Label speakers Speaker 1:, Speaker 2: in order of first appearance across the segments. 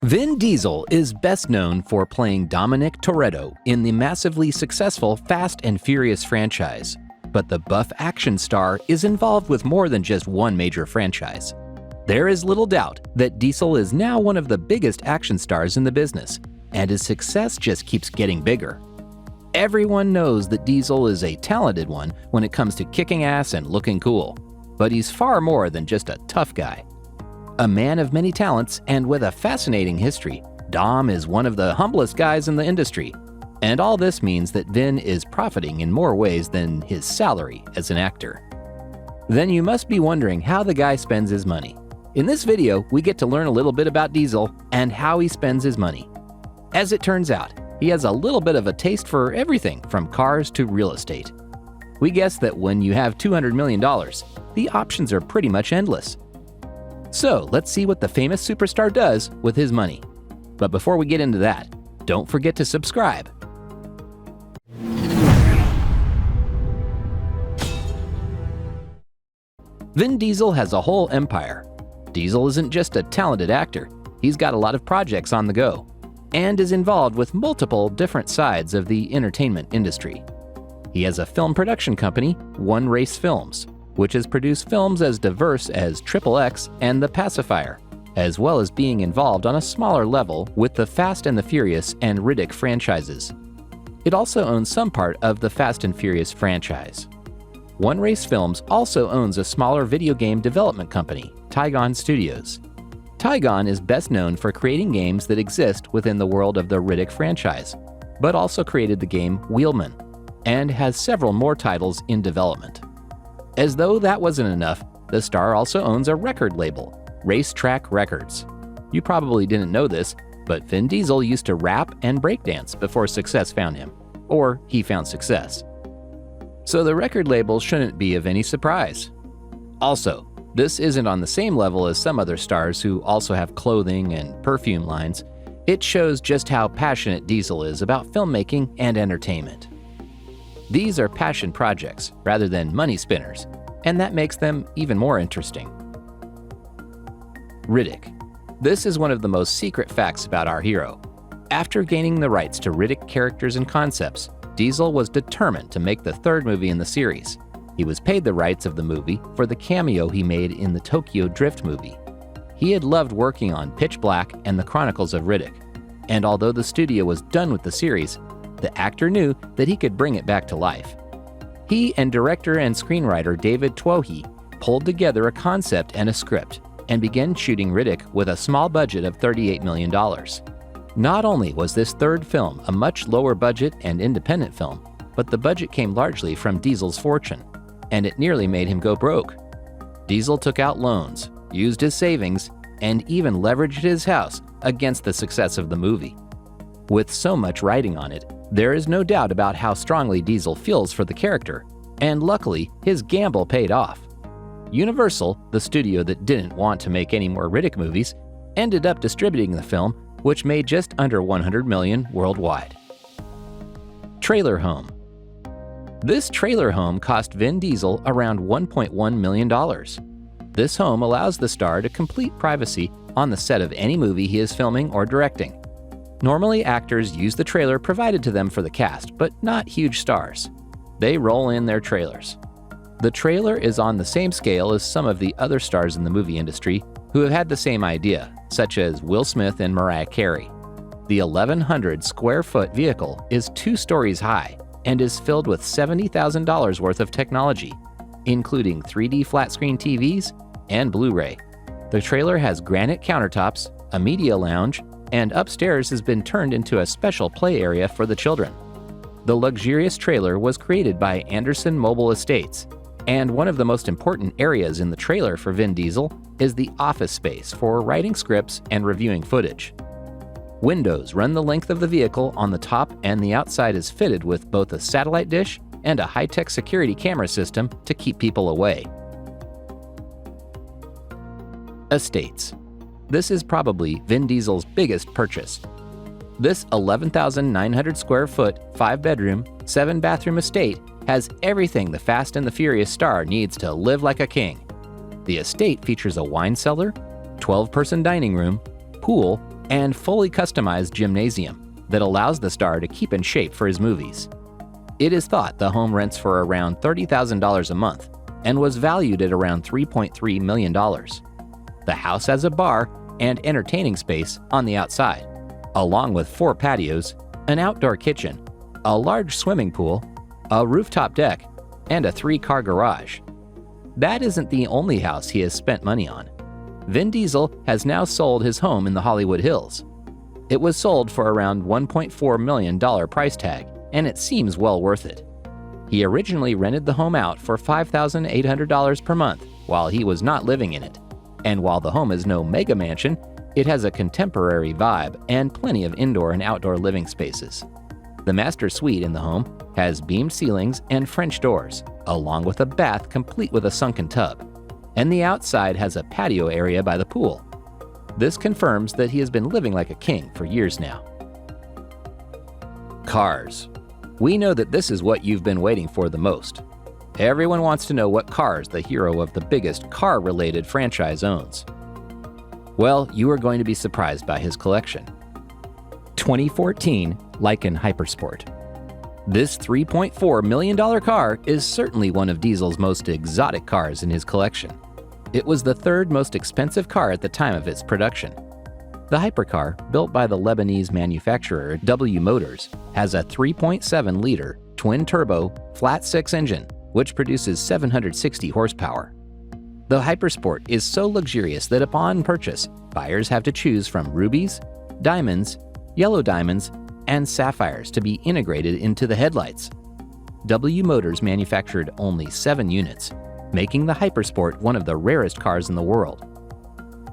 Speaker 1: Vin Diesel is best known for playing Dominic Toretto in the massively successful Fast and Furious franchise. But the buff action star is involved with more than just one major franchise. There is little doubt that Diesel is now one of the biggest action stars in the business, and his success just keeps getting bigger. Everyone knows that Diesel is a talented one when it comes to kicking ass and looking cool, but he's far more than just a tough guy. A man of many talents and with a fascinating history, Dom is one of the humblest guys in the industry. And all this means that Vin is profiting in more ways than his salary as an actor. Then you must be wondering how the guy spends his money. In this video, we get to learn a little bit about Diesel and how he spends his money. As it turns out, he has a little bit of a taste for everything from cars to real estate. We guess that when you have $200 million, the options are pretty much endless. So let's see what the famous superstar does with his money. But before we get into that, don't forget to subscribe. Vin Diesel has a whole empire. Diesel isn't just a talented actor, he's got a lot of projects on the go, and is involved with multiple different sides of the entertainment industry. He has a film production company, One Race Films, which has produced films as diverse as XXX and The Pacifier, as well as being involved on a smaller level with the Fast and the Furious and Riddick franchises. It also owns some part of the Fast and Furious franchise. One Race Films also owns a smaller video game development company, Tygon Studios. Tygon is best known for creating games that exist within the world of the Riddick franchise, but also created the game Wheelman, and has several more titles in development. As though that wasn't enough, the star also owns a record label, Racetrack Records. You probably didn't know this, but Vin Diesel used to rap and breakdance before success found him, or he found success. So the record label shouldn't be of any surprise. Also, this isn't on the same level as some other stars who also have clothing and perfume lines. It shows just how passionate Diesel is about filmmaking and entertainment. These are passion projects rather than money spinners, and that makes them even more interesting. Riddick. This is one of the most secret facts about our hero. After gaining the rights to Riddick characters and concepts, Diesel was determined to make the third movie in the series. He was paid the rights of the movie for the cameo he made in the Tokyo Drift movie. He had loved working on Pitch Black and the Chronicles of Riddick, and although the studio was done with the series, the actor knew that he could bring it back to life. He and director and screenwriter David Twohy pulled together a concept and a script and began shooting Riddick with a small budget of $38 million. Not only was this third film a much lower budget and independent film, but the budget came largely from Diesel's fortune, and it nearly made him go broke. Diesel took out loans, used his savings, and even leveraged his house against the success of the movie. With so much riding on it, there is no doubt about how strongly Diesel feels for the character, and luckily, his gamble paid off. Universal, the studio that didn't want to make any more Riddick movies, ended up distributing the film, which made just under $100 million worldwide. Trailer home. This trailer home cost Vin Diesel around $1.1 million. This home allows the star to complete privacy on the set of any movie he is filming or directing. Normally, actors use the trailer provided to them for the cast, but not huge stars. They roll in their trailers. The trailer is on the same scale as some of the other stars in the movie industry who have had the same idea, such as Will Smith and Mariah Carey. The 1,100 square foot vehicle is 2 stories high and is filled with $70,000 worth of technology, including 3D flat-screen TVs and Blu-ray. The trailer has granite countertops, a media lounge, and upstairs has been turned into a special play area for the children. The luxurious trailer was created by Anderson Mobile Estates, and one of the most important areas in the trailer for Vin Diesel is the office space for writing scripts and reviewing footage. Windows run the length of the vehicle on the top, and the outside is fitted with both a satellite dish and a high-tech security camera system to keep people away. Estates. This is probably Vin Diesel's biggest purchase. This 11,900 square foot, 5-bedroom, 7-bathroom estate has everything the Fast and the Furious star needs to live like a king. The estate features a wine cellar, 12-person dining room, pool, and fully customized gymnasium that allows the star to keep in shape for his movies. It is thought the home rents for around $30,000 a month and was valued at around $3.3 million. The house has a bar and entertaining space on the outside, along with 4 patios, an outdoor kitchen, a large swimming pool, a rooftop deck, and a 3-car garage. That isn't the only house he has spent money on. Vin Diesel has now sold his home in the Hollywood Hills. It was sold for around $1.4 million price tag, and it seems well worth it. He originally rented the home out for $5,800 per month while he was not living in it. And while the home is no mega mansion, it has a contemporary vibe and plenty of indoor and outdoor living spaces. The master suite in the home has beamed ceilings and French doors, along with a bath complete with a sunken tub. And the outside has a patio area by the pool. This confirms that he has been living like a king for years now. Cars. We know that this is what you've been waiting for the most. Everyone wants to know what cars the hero of the biggest car-related franchise owns. Well, you are going to be surprised by his collection. 2014 Lykan Hypersport. This $3.4 million car is certainly one of Diesel's most exotic cars in his collection. It was the 3rd most expensive car at the time of its production. The hypercar, built by the Lebanese manufacturer W Motors, has a 3.7-liter twin-turbo flat-6 engine, which produces 760 horsepower. The Hypersport is so luxurious that upon purchase, buyers have to choose from rubies, diamonds, yellow diamonds, and sapphires to be integrated into the headlights. W Motors manufactured only 7 units, making the Hypersport one of the rarest cars in the world.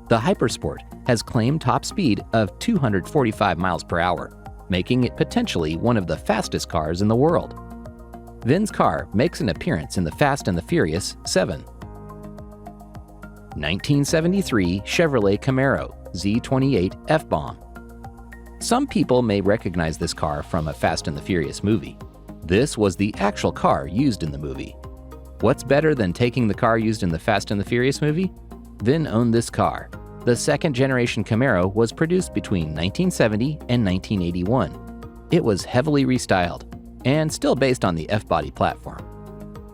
Speaker 1: The Hypersport has claimed top speed of 245 miles per hour, making it potentially one of the fastest cars in the world. Vin's car makes an appearance in the Fast and the Furious 7. 1973 Chevrolet Camaro Z28 F-Bomb. Some people may recognize this car from a Fast and the Furious movie. This was the actual car used in the movie. What's better than taking the car used in the Fast and the Furious movie? Vin owned this car. The 2nd-generation Camaro was produced between 1970 and 1981. It was heavily restyled and still based on the F-body platform.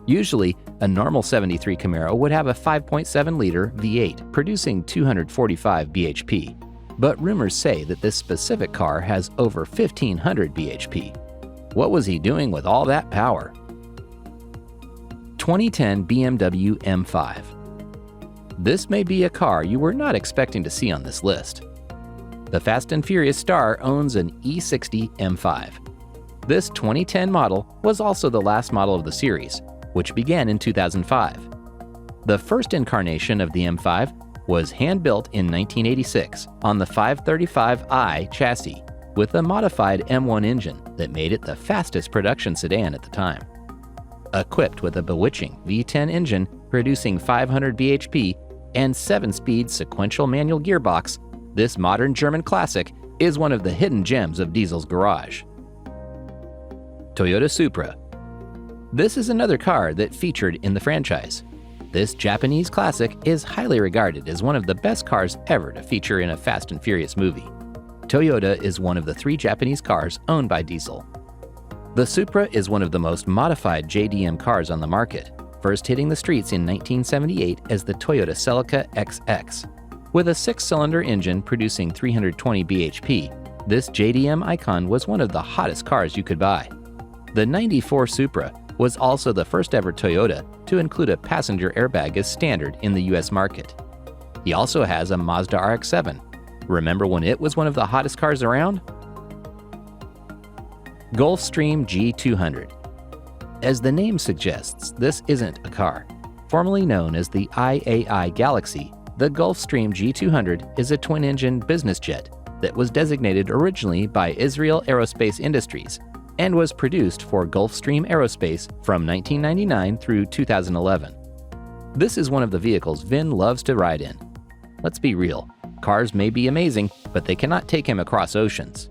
Speaker 1: Usually, a normal 73 Camaro would have a 5.7-liter V8 producing 245 bhp, but rumors say that this specific car has over 1,500 bhp. What was he doing with all that power? 2010 BMW M5. This may be a car you were not expecting to see on this list. The Fast and Furious star owns an E60 M5. This 2010 model was also the last model of the series, which began in 2005. The first incarnation of the M5 was hand-built in 1986 on the 535i chassis with a modified M1 engine that made it the fastest production sedan at the time. Equipped with a bewitching V10 engine producing 500 bhp and 7-speed sequential manual gearbox, this modern German classic is one of the hidden gems of Diesel's garage. Toyota Supra. This is another car that featured in the franchise. This Japanese classic is highly regarded as one of the best cars ever to feature in a Fast and Furious movie. Toyota is one of the 3 Japanese cars owned by Diesel. The Supra is one of the most modified JDM cars on the market, first hitting the streets in 1978 as the Toyota Celica XX. With a 6-cylinder engine producing 320 bhp, this JDM icon was one of the hottest cars you could buy. The '94 Supra was also the first ever Toyota to include a passenger airbag as standard in the US market. He also has a Mazda RX-7. Remember when it was one of the hottest cars around? Gulfstream G200. As the name suggests, this isn't a car. Formerly known as the IAI Galaxy, the Gulfstream G200 is a twin-engine business jet that was designated originally by Israel Aerospace Industries and was produced for Gulfstream Aerospace from 1999 through 2011. This is one of the vehicles Vin loves to ride in. Let's be real, cars may be amazing, but they cannot take him across oceans.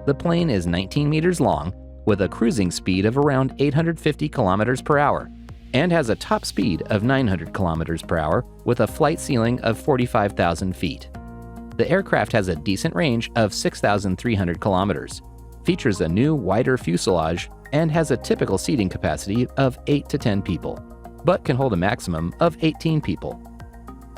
Speaker 1: The plane is 19 meters long with a cruising speed of around 850 kilometers per hour and has a top speed of 900 kilometers per hour with a flight ceiling of 45,000 feet. The aircraft has a decent range of 6,300 kilometers, features a new, wider fuselage, and has a typical seating capacity of 8 to 10 people, but can hold a maximum of 18 people.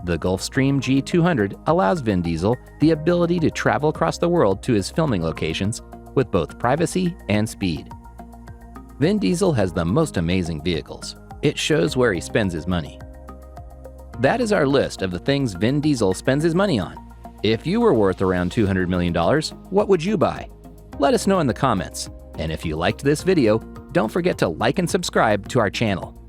Speaker 1: The Gulfstream G200 allows Vin Diesel the ability to travel across the world to his filming locations with both privacy and speed. Vin Diesel has the most amazing vehicles. It shows where he spends his money. That is our list of the things Vin Diesel spends his money on. If you were worth around $200 million, what would you buy? Let us know in the comments. And if you liked this video, don't forget to like and subscribe to our channel.